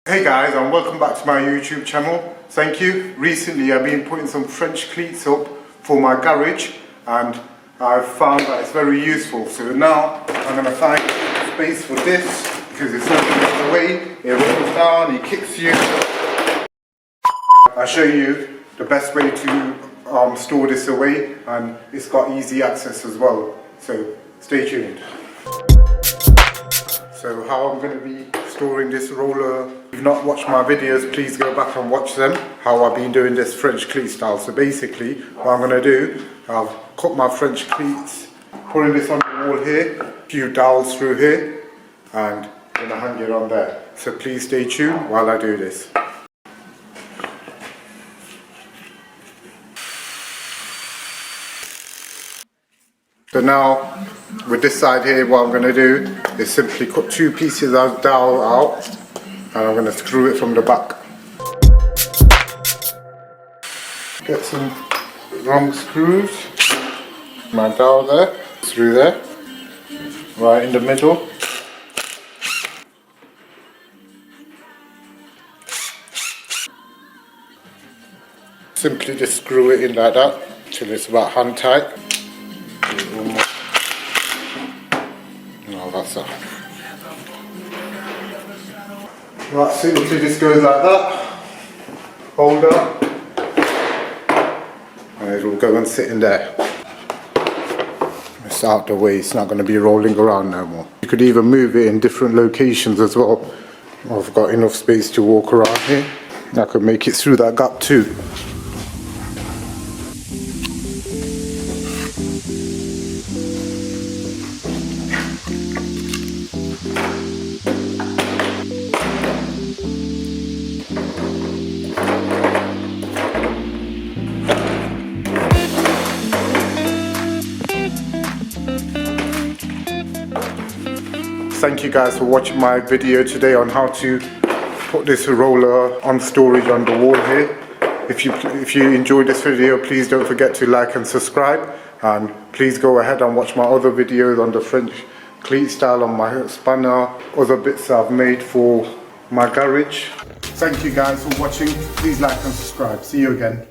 Hey guys, and welcome back to my YouTube channel. Thank you. Recently I've been putting some French cleats up for my garage and I've found that it's very useful. So now I'm going to find space for this because it's not in the way. It rolls down, it kicks you. I'll show you the best way to store this away, and it's got easy access as well. So stay tuned. So how I'm going to be storing this roller, if you've not watched my videos, please go back and watch them, how I've been doing this French cleat style. So basically what I'm going to do, I've cut my French cleats, putting this on the wall here, a few dowels through here, and I'm going to hang it on there. So please stay tuned while I do this. So now, with this side here, what I'm going to do is simply cut two pieces of dowel out and I'm going to screw it from the back. Get some long screws, my dowel there, through there, right in the middle. Simply just screw it in like that till it's about hand tight. No, that's that. Right, simply just goes like that. Hold up. And it will go and sit in there. It's out the way, it's not going to be rolling around no more. You could even move it in different locations as well. I've got enough space to walk around here. I could make it through that gap too. Thank you guys for watching my video today on how to put this roller on storage on the wall here. If you enjoyed this video, please don't forget to like and subscribe, and please go ahead and watch my other videos on the French cleat style, on my spanner, other bits I've made for my garage. Thank you guys for watching. Please like and subscribe. See you again.